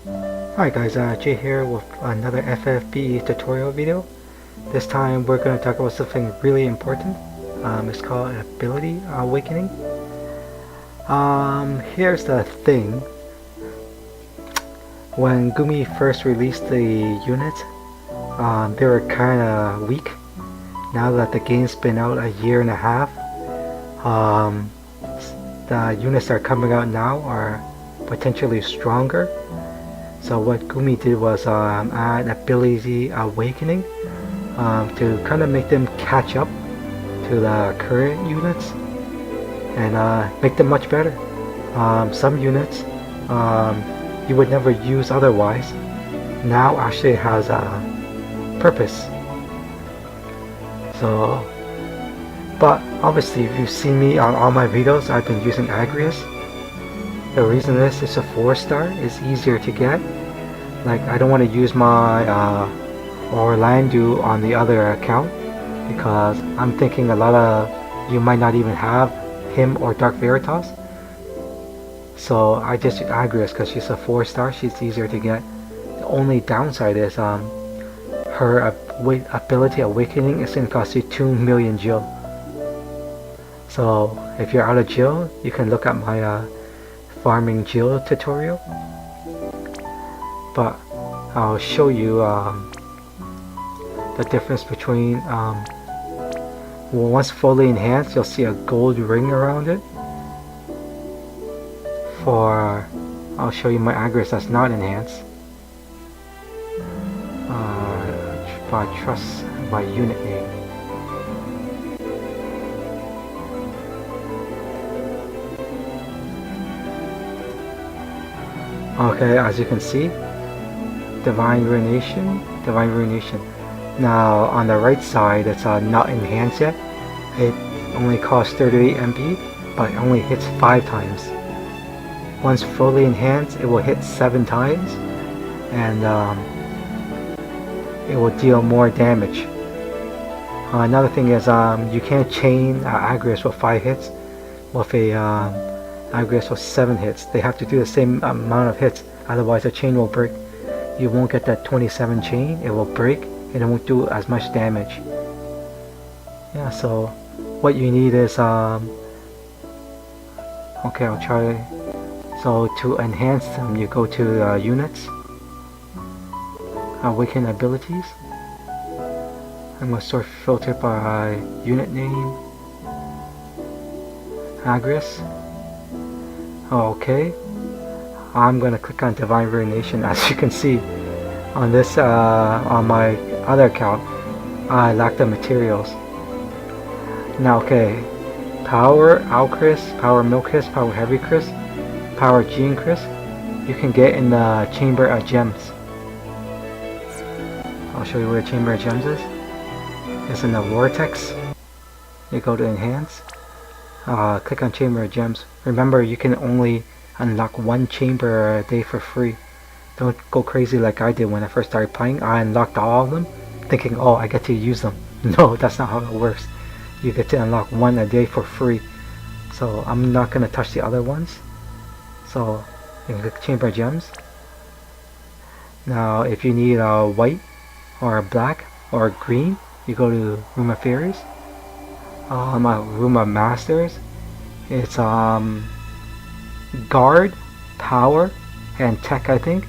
Hi guys, Jay here with another FFBE tutorial video. This time we're going to talk about something really important. It's called Ability Awakening. Here's the thing. When Gumi first released the units, they were kind of weak. Now that the game's been out a year and a half, the units that are coming out now are potentially stronger. So what Gumi did was add Ability Awakening to kind of make them catch up to the current units and make them much better. Some units you would never use otherwise now actually has a purpose. So, but obviously if you've seen me on all my videos, I've been using Agrius. The reason this is a 4-star, it's easier to get. Like, I don't want to use my Orlando on the other account because I'm thinking a lot of you might not even have him or Dark Veritas. So I just use Agrius because she's a 4-star, she's easier to get. The only downside is her ability Awakening is going to cost you 2 million gil. So if you're out of gil, you can look at my farming gil tutorial, but I'll show you the difference between once fully enhanced, you'll see a gold ring around it. I'll show you my Agrius that's not enhanced. If I trust my unit name. Okay, as you can see, Divine Ruination. Now on the right side, it's not enhanced yet. It only costs 38 MP, but it only hits 5 times. Once fully enhanced, it will hit 7 times, and it will deal more damage. Another thing is you can't chain Agrius with 5 hits with a Agrius with 7 hits. They have to do the same amount of hits, otherwise the chain will break. You won't get that 27 chain, it will break and it won't do as much damage. Yeah, so what you need is okay, I'll try. So to enhance them, you go to units, Awaken abilities. I'm going to sort filter by unit name, Agrius. Okay, I'm going to click on Divine Ruination. As you can see on this on my other account, I lack the materials. Now okay, Power Alchris, Power Milchris, Power Heavy Chris, Power Gene Chris, you can get in the Chamber of Gems. I'll show you where the Chamber of Gems is. It's in the Vortex. You go to Enhance, click on Chamber of Gems. Remember, you can only unlock 1 chamber a day for free. Don't go crazy like I did when I first started playing. I unlocked all of them thinking, oh, I get to use them. No, that's not how it works. You get to unlock 1 a day for free. So I'm not going to touch the other ones. So you can click Chamber of Gems. Now if you need a white or a black or a green, you go to Room of Fairies. Room of Masters, it's Guard, Power, and Tech, I think.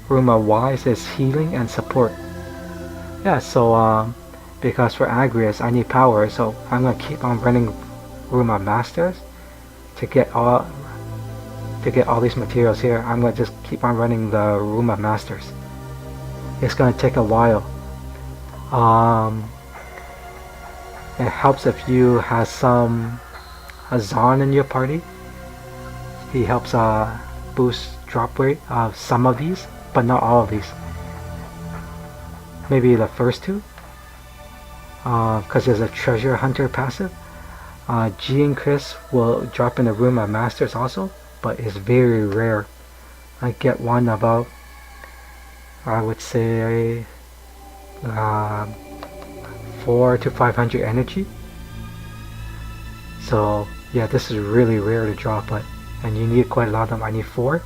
Room of Wise is Healing and Support. Yeah, so because for Agrius I need power, so I'm gonna keep on running Room of Masters to get all these materials here. I'm gonna just keep on running the Room of Masters. It's gonna take a while. It helps if you have a Zon in your party. He helps boost drop rate of some of these, but not all of these. Maybe the first 2, because there's a Treasure Hunter passive. G and Chris will drop in the Room of Masters also, but it's very rare. I get one about, I would say, 400 to 500 energy. So yeah, this is really rare to drop, and you need quite a lot of them. I need 4.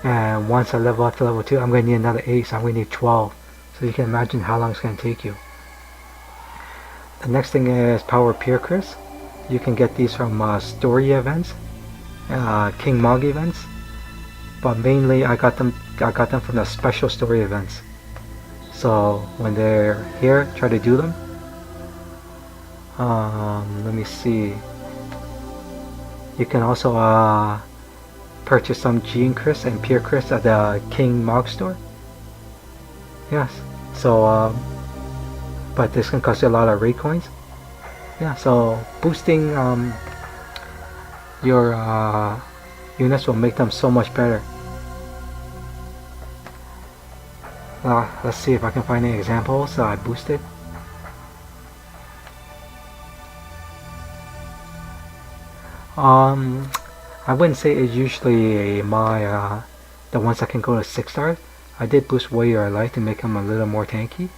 And once I level up to level 2, I'm going to need another 8, so I'm going to need 12. So you can imagine how long it's going to take you. The next thing is Power Peer Chris. You can get these from story events, King Mog events, but mainly I got them from the special story events. So when they're here, try to do them. Let me see. You can also purchase some Gene Chris and Peer Chris at the King Mog store. Yes. So but this can cost you a lot of raid coins. Yeah, so boosting your units will make them so much better. Let's see if I can find any examples that I boosted. I wouldn't say it's usually my the ones that can go to 6 stars. I did boost Warrior Life to make him a little more tanky.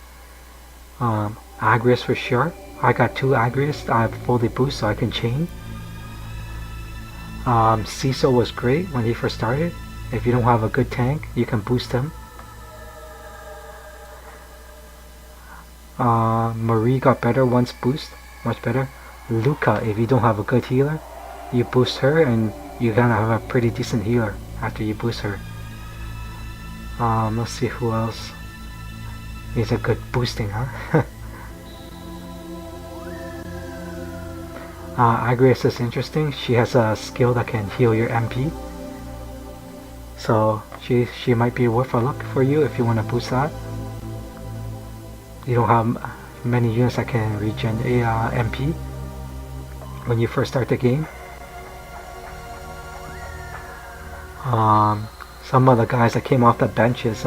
Agrius for sure. I got 2 Agrius I fully boost so I can chain. Cecil was great when he first started. If you don't have a good tank, you can boost him. Marie got better once boost, much better. Luca, if you don't have a good healer, you boost her and you're gonna have a pretty decent healer after you boost her. Let's see who else needs a good boosting, huh? Agrius is interesting. She has a skill that can heal your MP. So she might be worth a look for you if you want to boost that. You don't have many units that can regen a MP when you first start the game. Some of the guys that came off the bench is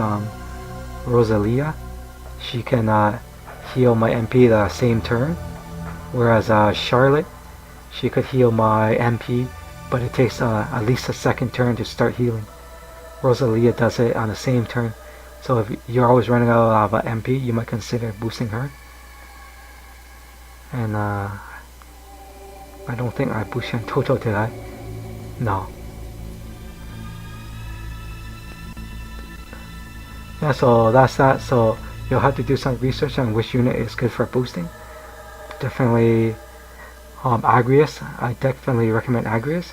Rosalia. She can heal my MP the same turn, whereas Charlotte, she could heal my MP, but it takes at least a second turn to start healing. Rosalia does it on the same turn, so if you're always running out of MP, you might consider boosting her. And I don't think I boosted Toto, did I? No. Yeah, so that's that. So you'll have to do some research on which unit is good for boosting. Definitely Agrius. I definitely recommend Agrius.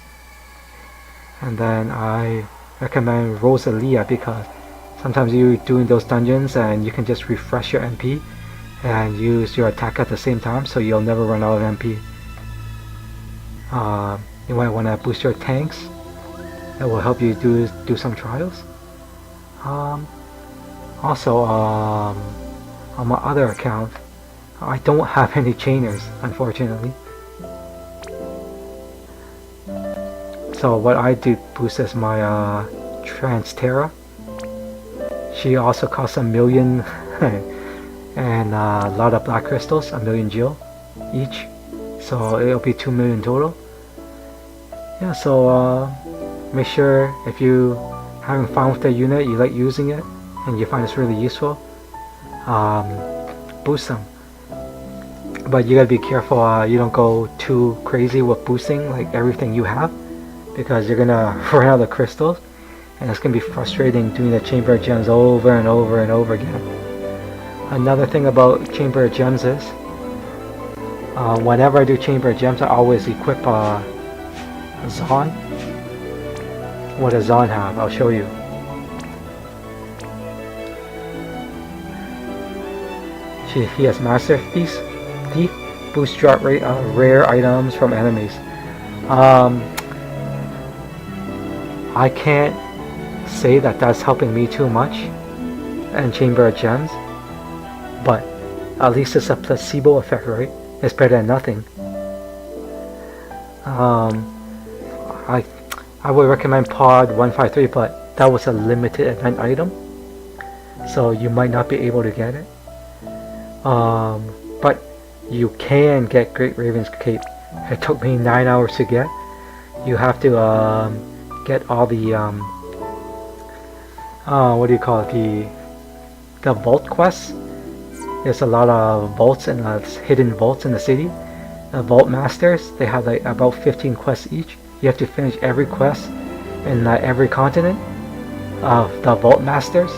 And then I recommend Rosalia because sometimes you're doing those dungeons and you can just refresh your MP and use your attack at the same time, so you'll never run out of MP. You might want to boost your tanks. That will help you do some trials. Also, on my other account, I don't have any chainers, unfortunately. So what I do boost is my Transtera. She also costs 1 million and a lot of black crystals, 1 million gil each. So it'll be 2 million total. Yeah, so make sure if you having fun with the unit, you like using it, and you find it's really useful, boost them. But you gotta be careful you don't go too crazy with boosting like everything you have, because you're gonna run out of crystals and it's gonna be frustrating doing the chamber of gems over and over and over again. Another thing about chamber of gems is whenever I do chamber of gems, I always equip Zahn. What does Zahn have? I'll show you. He has Masterpiece, Thief, boost drop rate of rare items from enemies. I can't say that that's helping me too much in Chamber of Gems, but at least it's a placebo effect, right? It's better than nothing. I would recommend Pod 153, but that was a limited event item, so you might not be able to get it. But you can get Great Raven's Cape. It took me 9 hours to get. You have to get all the what do you call it, the vault quests. There's a lot of vaults and hidden vaults in the city. The vault masters, they have like about 15 quests each. You have to finish every quest in every continent, of the Vault Masters,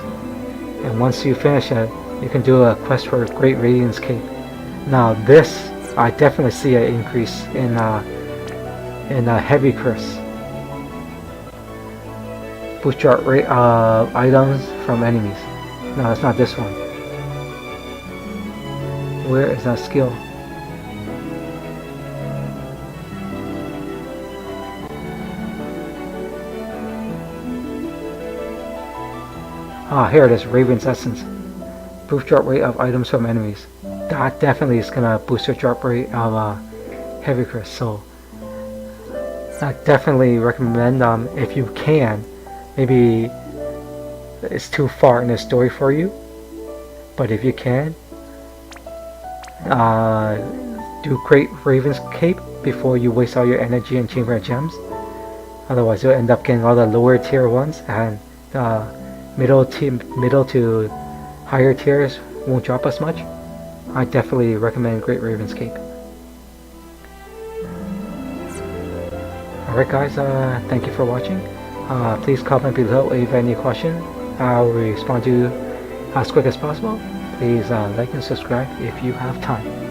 and once you finish it, you can do a quest for Great Radiance Cape. Now this, I definitely see an increase in heavy curse. Boost your rate items from enemies. No, it's not this one. Where is that skill? Ah, here it is, Raven's Essence. Boost drop rate of items from enemies. That definitely is gonna boost your drop rate of heavy curse. So I definitely recommend if you can. Maybe it's too far in the story for you, but if you can, do Great Raven's Cape before you waste all your energy in Chamber of Gems. Otherwise, you'll end up getting all the lower tier ones, and middle to higher tiers won't drop as much. I definitely recommend Great Raven's Cape. Alright guys, thank you for watching. Please comment below if you have any questions. I'll respond to you as quick as possible. Please like and subscribe if you have time.